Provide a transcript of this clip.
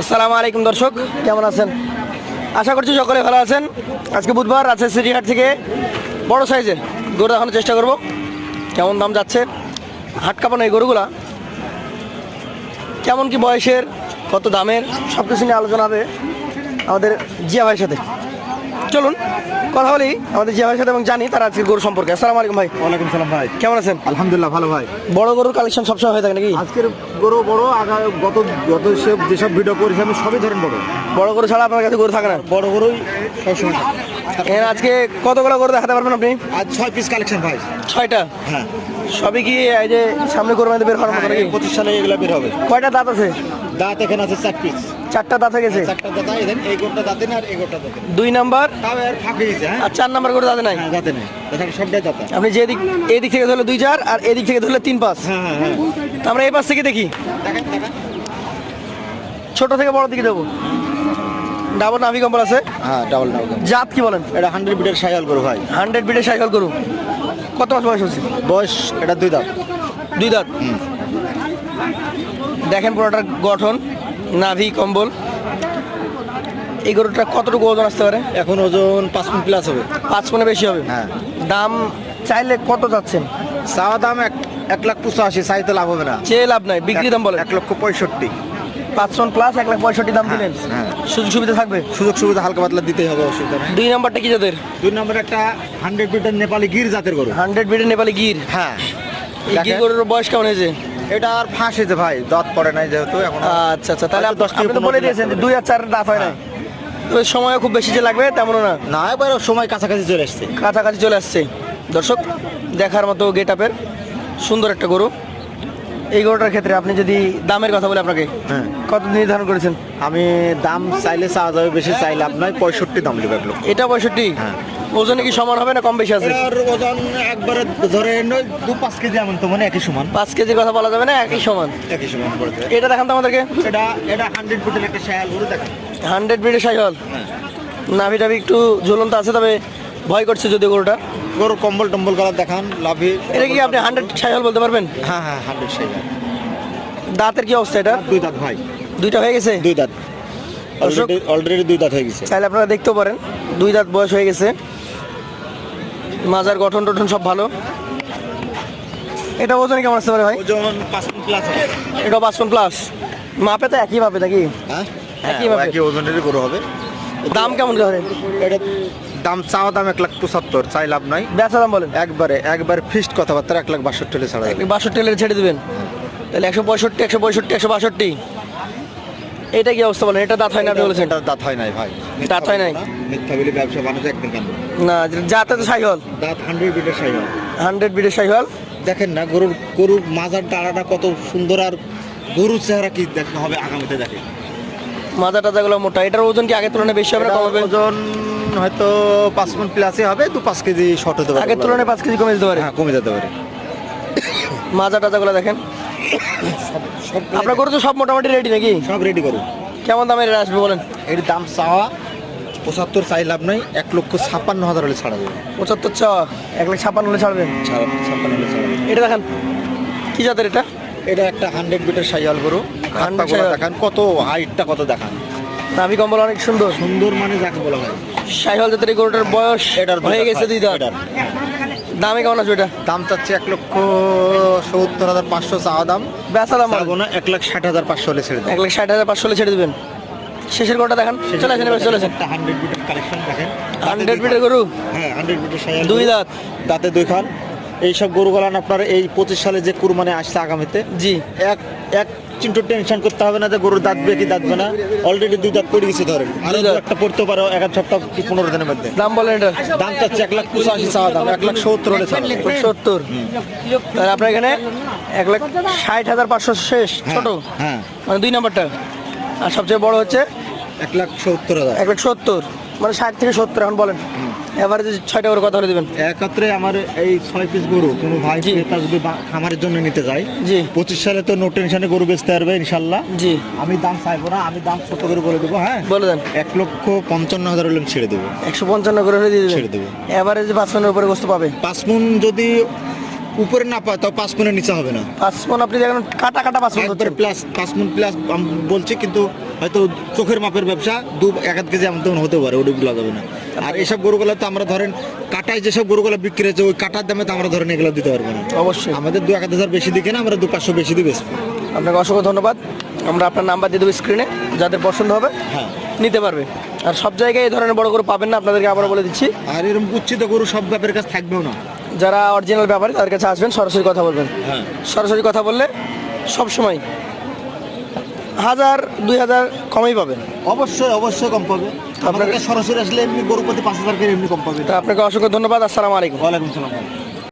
আসসালামু আলাইকুম দর্শক, কেমন আছেন? আশা করছি সকলে ভালো আছেন। আজকে বুধবার রাজশাহী সিটি হাট থেকে বড় সাইজের গরু দেখানোর চেষ্টা করব। কেমন দাম যাচ্ছে, হাট কাঁপানো এই গরুগুলা কেমন কি বয়সের, কত দামের, সব কিছু নিয়ে আলোচনা হবে আমাদের জিয়া ভাইয়ের সাথে। চলুন কথা বলি আমাদের জিয়া ভাইয়ের সাথে এবং জানি তার আজকের গরু সম্পর্কে। আসসালামু আলাইকুম ভাই। ওয়ালাইকুম সালাম ভাই। কেমন আছেন? আলহামদুলিল্লাহ ভালো ভাই। বড় গরুর কালেকশন সবসময় হয়ে থাকে নাকি? আজকের গরু বড়, গত যেসব ভিডিও করেছি আমি সবই ধরেন বড়। বড় গরু ছাড়া আপনার কাছে গরু থাকে না? বড় গরুই সবসময় থাকে। এর আজকে কতগুলো গরু দেখাতে পারবেন আপনি? আজ 6 পিস কালেকশন ভাই। 6টা? হ্যাঁ, সবই কি এই যে সামনে কোরবানিতে বের হওয়ার মতো নাকি? 25 সালে এগুলা বের হবে। কয়টা দাঁত আছে? দাঁত এখানে আছে 4 পিস। 4টা দাঁত হয়ে গেছে। 4টা দাঁত এখানে, এই গরুটা দাঁতে না আর এই গরুটা দাঁতে না। 2 নাম্বার তাও এর ফাঁকে দিয়েছে। হ্যাঁ, আর 4 নাম্বার গরু দাঁতে নাই? হ্যাঁ দাঁতে নেই, দেখেন সবটাই দাঁতে। আপনি যে দিক এই দিক থেকে ধরলে 2 4 আর এই দিক থেকে ধরলে 3 5। হ্যাঁ হ্যাঁ হ্যাঁ, আমরা এই পাশ থেকে দেখি, দেখেন দেখেন। ছোট থেকে বড় দিকে দেবো। ডাবল নাভি কম্বল আছে। হ্যাঁ, ডাবল ডাবল। জাত কি বলেন? এটা 100 বিটের সাইকেল গরু ভাই। 100 বিটের সাইকেল গরু। কত মাস বয়স হচ্ছে? বয়স এটা 2 দাঁত। 2 দাঁত। দেখেন পুরোটার গঠন, নাভি কম্বল। এই গরুটা কতটুকু ওজন আসতে পারে? এখন ওজন 5 মণ প্লাস হবে। 5 মণে বেশি হবে। হ্যাঁ। দাম চাইলে কত যাচ্ছেন? চাওয়া দাম 1,85,000, চাইতে লাভ হবে না। চেয়ে লাভ নাই, বিক্রি দাম বলেন। 1,65,000। 5 মণ প্লাস 1,65,000 দাম দিলেন। হ্যাঁ। সুযোগ সুবিধা থাকবে? সুযোগ সুবিধা হালকা পাতলা দিতেই হবে, অসুবিধা নেই। 2 নাম্বারটা কি জাতের? 2 নম্বরে একটা 100 বিটের নেপালি গির জাতের গরু। 100 বিটের নেপালি গির। হ্যাঁ, এই গির দেখেন। গরুর বয়স কেমন হয়েছে? এটা আর ফাঁস হয়েছে ভাই, দাঁত পড়ে নাই যেহেতু এখন। আচ্ছা আচ্ছা, তাহলে হয়তো 10 থেকে আপনি তো 15 বলে দিয়েছেন যে 2 আর 4 দাঁত হয় না। তবে সময় খুব বেশি যে লাগবে তেমনও না, না, এবার সময় কাছাকাছি চলে আসছে। কাছাকাছি চলে আসছে। দর্শক দেখার মতো গেট আপের সুন্দর একটা গরু। এই গরুটার ক্ষেত্রে আপনি যদি দামের কথা বলে আপনাকে, হ্যাঁ, কত নির্ধারণ করেছেন? আমি দাম চাইলে চাওয়া যাবে, বেশি চাইলে আপনার 65 দাম নেবে এগুলো। এটা 65? হ্যাঁ। ওজনে কি সমান হবে না কম বেশি আছে? এর ওজন একবারে ধরে 2-5 কেজি এমন, তো মানে একই সমান। 5 কেজির কথা বলা যাবে না, একই সমান। একই সমান পড়েছে। এটা দেখান তো আমাদেরকে। এটা 100 বিটের একটা শায়াল গরু, দেখেন। 100 বিটের সাইকেল। হ্যাঁ, নাভি টাভি একটু ঝুলন্ত আছে, তবে ভয় করছে যদি গরুটা। গরু কম্বল টম্বল করার দেখান, লাভি। এটা কি আপনি 100 সাইকেল বলতে পারবেন? হ্যাঁ হ্যাঁ, 100 শায়াল। দাঁতের কি অবস্থা এটা? 2 দাঁত ভাই। 2টা হয়ে গেছে? 2 দাঁত অলরেডি 2 দাঁত হয়ে গেছে। চাইলে আপনারা দেখতেও পারেন, 2 দাঁত বয়স হয়ে গেছে। মাজার গঠন টঠন সব ভালো। এটা ওজন কেমন আসতে পারে ভাই? ওজন 5 মণ প্লাস হবে। এটা 5 মণ প্লাস। মাপে তো একই মাপে নাকি? হ্যাঁ, একই ভাবে। একই ওজনেরই গরু হবে। দাম কেমন ধরেন? এটা দাম চাওয়া দাম 1,75,000, চাই লাভ নাই। বেচা দাম বলেন? একবারে ফিক্সড কথাবার্তা 1,62,000 ছাড়া যাবে। 62 ছেড়ে দিবেন? তাহলে 165, 165, 162। এটা কি অবস্থা বলেন? এটা দাঁত হয় না আপনি বলেছেন? এটা দাঁত হয় নাই ভাই। দাঁত হয় নাই? মিথ্যা বলে ব্যবসা বাণিজ্য একদিন কেন? না, যাতে তো সাইকেল। দাঁত 100 বিটের সাইকেল। 100 বিটের সাইকেল। দেখেন না, গরুর মাজার ডাড়াটা কত সুন্দর, আর গরুর চেহারা কি দেখতে হবে আগামীতে, দেখেন। মাজা টাজাগুলো মোটা। এটার ওজন কি আগের তুলনায় বেশি হবে না কম হবে? ওজন হয়তো 5 মণ প্লাসই হবে, 2-5 কেজি শর্ট হতে পারে। আগের তুলনায় 5 কেজি কমে যেতে পারে। হ্যাঁ, কমে যেতে পারে। মাজা টাজাগুলো দেখেন। সব আপনার গরু তো সব মোটামুটি রেডি নাকি? সব রেডি করুন। কেমন দামের এটা আসবে বলেন? এর দাম চাওয়া 75, চাই লাভ নাই। 1,56,000 হলে ছাড়া যাবে। 75 চাওয়া, 1,56,000 হলে ছাড়বেন? 56 হলে ছাড়া যাবে। এটা দেখেন কি জাতের এটা? এটা একটা 100 বিটের সাইকেল গরু। 100 হাতটা সাইকেল। দেখান, কত হাইটটা কত দেখান। নাভি কম্বল অনেক সুন্দর। সুন্দর মানে যাকে বলা হয়। সাইকেল জাতের এই গরুটার বয়স এটার হয়ে গেছে 2 দাঁত। এটার দামে কেমন আছে এটা? দাম চাচ্ছে 1,70,500 চাওয়া দাম। বেচা দাম চাবো না, 1,60,500 হলে ছেড়ে দেবো। 1,60,500 হলে ছেড়ে দিবেন। শেষের গরুটা দেখেন। চলে আসেন এবার, চলে আসেন। একটা 100 বিটের কালেকশন দেখেন। 100 বিটের গরু, হ্যাঁ, 100 বিটের সাইকেল। 2 দাঁত। দাঁতে 2 খান। এইসব গরুগুলান আপনার এই 25 সালে যে কুরবানি আসছে আগামীতে, জি। এক চিন্টু টেনশন করতে হবে না যে গরুর দাঁতবে কি দাঁতবে না। অলরেডি 2 দাঁত পড়ে গেছে ধরেন, আর 2 দাঁত। একটা পড়তে পারো 1 সপ্তাহ কি 15 দিনের মধ্যে। দাম বলেন এটা? দাম চাচ্ছে 1,85,000 চাওয়া দাম, 1,70,000 হলে ছাড়া যাবে। 70। তাহলে আপনার এখানে 1,60,500 শেষ ছোট, হ্যাঁ, মানে 2 নাম্বারটা। আর সবচেয়ে বড় হচ্ছে 1,70,000। 1,70, মানে 60 থেকে 70। এখন বলেন এভারেজে 6টা করে কথা বলে দেবেন। একত্রে আমার এই 6 পিস গরু কোনো ভাই জি। ক্রেতা যদি খামারের জন্য নিতে যায়, জি 25 সালে তো নো টেনশনে গরু বেচতে পারবে ইনশাল্লাহ। জি, আমি দাম চাইবো না, আমি দাম ছোট করে বলে দেবো। হ্যাঁ, বলে দেন। 1,55,000 হলে আমি ছেড়ে দেবো। 155 করে হলে দিয়ে ছেড়ে দেবেন। দেবো। এভারেজে 5 মনের উপরে গোস্ত পাবে। 5 মণ যদি উপরে না পায় তাও 5 মণের নিচে হবে না। 5 মন আপনি দেখেন, কাটা কাটা 5 মন হচ্ছে। একবার প্লাস 5 মণ প্লাস বলছি, কিন্তু হয়তো চোখের মাপের ব্যবসা 1-1 কেজি এমন তেমন হতে পারে, ওটা বলা যাবে না। আর এইসব গরুগুলো তো আমরা ধরেন কাটায় যেসব গরুগুলো বিক্রি হচ্ছে ওই কাটার দামে তো আমরা ধরেন এগুলো দিতে পারবো না। অবশ্যই আমাদের 2-1 হাজার বেশি দিকে না, আমরা 200-500 বেশি দিয়ে বেচবো। আপনাকে অসংখ্য ধন্যবাদ। আমরা আপনার নাম্বার দিয়ে দেবো স্ক্রিনে, যাদের পছন্দ হবে হ্যাঁ, নিতে পারবে। আর সব জায়গায় এই ধরনের বড় গরু পাবেন না, আপনাদেরকে আবারও বলে দিচ্ছি। আর এরকম কুচ্ছিত গরু সব ব্যাপারের কাছে থাকবেও না। যারা অরিজিনাল ব্যাপারী তাদের কাছে আসবেন, সরাসরি কথা বলবেন। হ্যাঁ, সরাসরি কথা বললে সবসময় 1000-2000 কমই পাবেন। অবশ্যই কম পাবে। আপনাকে সরাসরি আসলে এমনি গরু প্রতি 5,000 করে এমনি কম পাবে। তা আপনাকে অসংখ্য ধন্যবাদ। আসসালামু আলাইকুম। ওয়ালাইকুম সালাম।